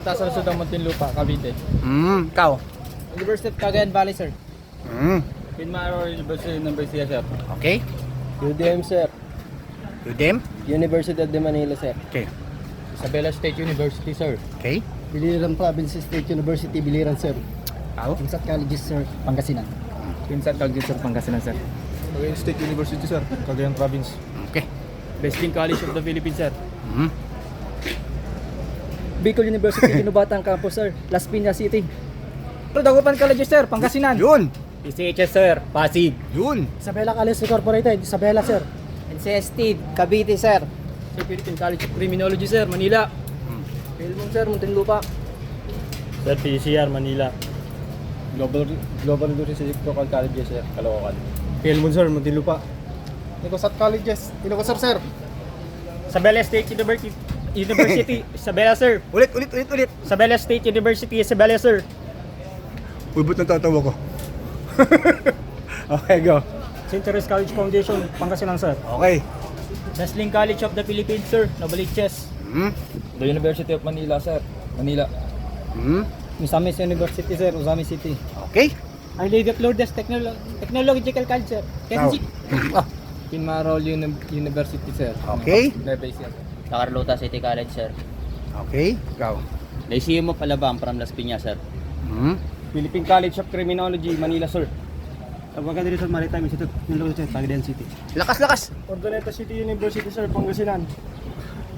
Sa Luzon ng Muntinlupa, Cavite. Ikaw? University of Cagayan Valley, sir. Pinmaro University sir. Okay. UDM, sir. UDM? University of Manila, sir. Okay. Isabela State University, sir. Okay. Biliran Province State University, Biliran, sir. Ikaw? Pinsat Colleges, sir. Pangasinan. Pinsat College sir, Pangasinan sir. Cagayan State University, sir. Cagayan Province. Okay. Besting College of the Philippines sir. Bicol University, Ginubatan Campus, sir. Las Piñas City. Dagupan Colleges, sir. Pangasinan. Yun! PCHS sir, Pasig. Yun! Isabela College Incorporated, Isabela, sir. NCST, Cavite, sir. Philippine College of Criminology sir, Manila. Philmon, sir. Muntinlupa. Sir, PCR Manila. Global University Local Colleges, sir. Caloocan. Philmon sir, Muntinlupa. Nicosat Colleges, Ilocos, sir. Isabela State University, Isabela sir. Ulit! Isabela State University, Isabela sir. Ubot ng tatawa ko. Okay, go. St. Teres College Foundation, Pangasinan sir. Okay. Dasling College of the Philippines sir, Novaliches. The University of Manila, sir. Manila. Misamis University, sir. Usami City. Okay. Our Lady of Lourdes Technological College sir. Ikaw? Pinmarol University, sir. Okay. Sa Carlota City College, sir. Okay. Ikaw? Lyceum of Alabang from Las Piñas, sir. Philippine College of Criminology, Manila sir. Abagad rin sa Maritime Institute, Nilo sir, Cagayan City. Lakas! Ordoneta City University sir, Pangasinan.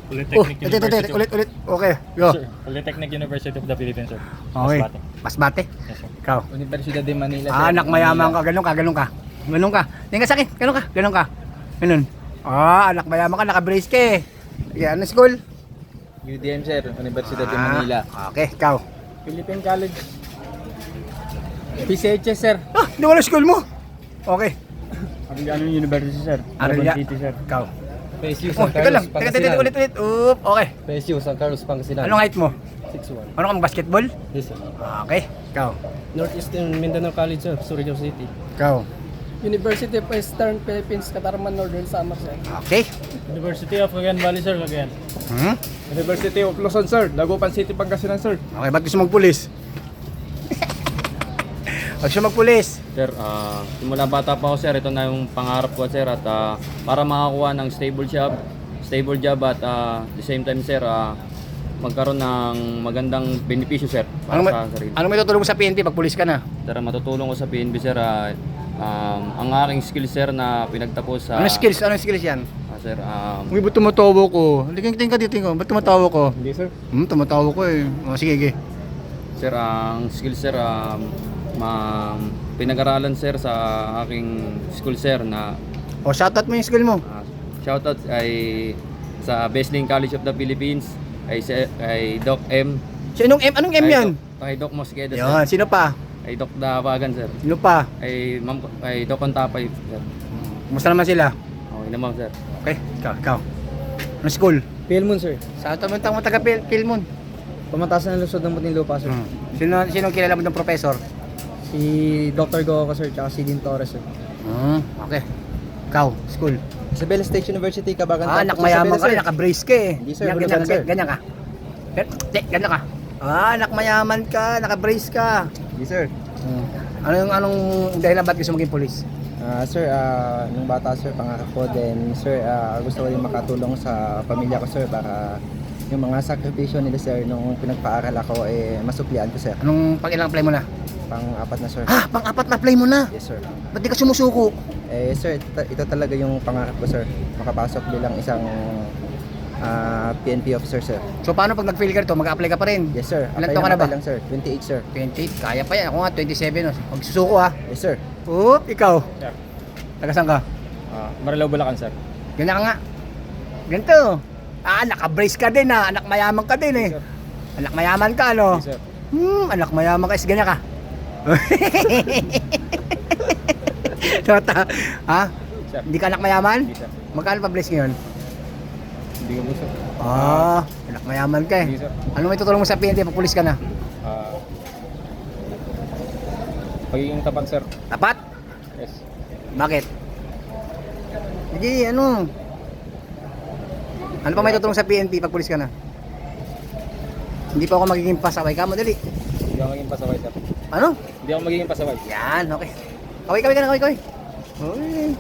Oh, ito. Ulit. Okay. Go. Sir, Polytechnic University of the Philippines sir. Okay. Masbate. Masbate? Yes sir. Ikaw? Universidad de Manila, sir. Anak mayaman ka. Ganun ka. Tingnan ka sa akin. Ganun ka. Anak mayaman ka. Naka-brace ka eh. Yan, school? UDM, sir. Universidad de Manila. Okay, ikaw? Philippine College. PCHS, sir. Di wala school mo? Okay. Arellano University sir. Arellano. Quezon City sir. Ikaw? PSU, Oh, San teka Carlos, lang. Teka, ulit. Oop, okay. PSU, San Carlos, Pangasinan. Anong height mo? 6'1". Ano kang basketball? Yes, sir. Okay. Ikaw? Northeastern Mindanao College, sir. Surigao City. Ikaw? University of Western Philippines, Catarman, Northern Samar, sir. Okay. University of Cagayan Valley sir, Cagayan. University of Luzon, sir. Dagupan City, Pangasinan, sir. Okay, ba't gusto magpulis? Gusto magpulis? Sir, simula bata pa ako, sir, ito na yung pangarap ko, sir, at para makakuha ng stable job at the same time, sir, magkaroon ng magandang benepisyo, sir, para sa sarili. Ano may tutulong mo sa PNP pag pulis ka na? Sir, matutulong ko sa PNP, sir, ang aking skills, sir, na pinagtapos sa... Anong skills yan? Sir, Uy, ba't tumatawa ko? Tingin ka dito. Ba't tumatawa ko? Hindi, sir. Tumatawa ko eh. Sige. sir, ang skills, sir, pinag-aralan, sir, sa aking school, sir, na Shoutout mo yung skill mo. shoutout ay sa Besling College of the Philippines, ay Doc M. Anong M yan? Kay Doc Mosqueda, Yan, sir. sino pa? Ay Doc Dawagan, sir. Sino pa? Ay Doc Contapay, sir. Kumusta naman sila? Okay naman, sir. Okay, ikaw. Anong school? Philmon, sir. Shoutout mo tang taga Pilmon. Pamatasan ng Luzon ng Muntinlupa, sir. Sino kilala mo ng professor? Si Dr. Goka, sir, tsaka si Dean Torres, sir. Okay. Ikaw, school. Isabela State University, Cabacan. Anak mayaman ka rin, naka-brace ka eh. Hindi, sir. Ganyan ka. Ganyan ka. Anak mayaman ka, naka-brace ka. Yes, sir. Anong dahilan ba't gusto maging polis? Sir, nung bata, sir, pangarap ko din. Sir, gusto ko rin makatulong sa pamilya ko, sir, para yung mga sakripisyo nila, sir, nung pinagpaaral ako, masuklian ko, sir. Anong pang-ilang apply mo na? Pang-apat na, sir. Pang-apat na apply mo na? Yes, sir. Ba't di ka sumusuko? Sir, ito talaga yung pangarap ko, sir. Makapasok bilang isang PNP officer, sir. So paano pag nag-fail ka rito, mag-apply ka pa rin? Yes, sir. Ilan taon ka na ba? Lang, sir. 28, sir. 28, kaya pa yan. Ako nga, 27. Magsusuko ha. Yes, sir. Ikaw? Sir. Taga saan ka? Marilao, Bulacan, sir. Ganyan ka nga. Ganito. Naka-brace ka din ha. Anak mayaman ka din eh. Yes, sir. Anak mayaman ka, ano? Yes, sir. Anak mayaman ka. Ganyan ka. Tota, ha? Sir. Hindi ka anak mayaman? Hindi, sir. Magkano pa brace ngayon? Hindi ko po, sir. Anak mayaman ka eh. Hindi, sir. Ano may tutulong mo sa PNP pag pulis ka na? Pagiging tapat, sir. Tapat? Yes. Bakit? Hindi, ano? Ano pa may tutulong sa PNP pag pulis ka na? Hindi pa ako magiging pasaway ka, madali. Hindi ako maging pasaway, sir. Ano? Hindi ako magiging pasaway. Yan, okay. Kaway ka na, kaway. Uy.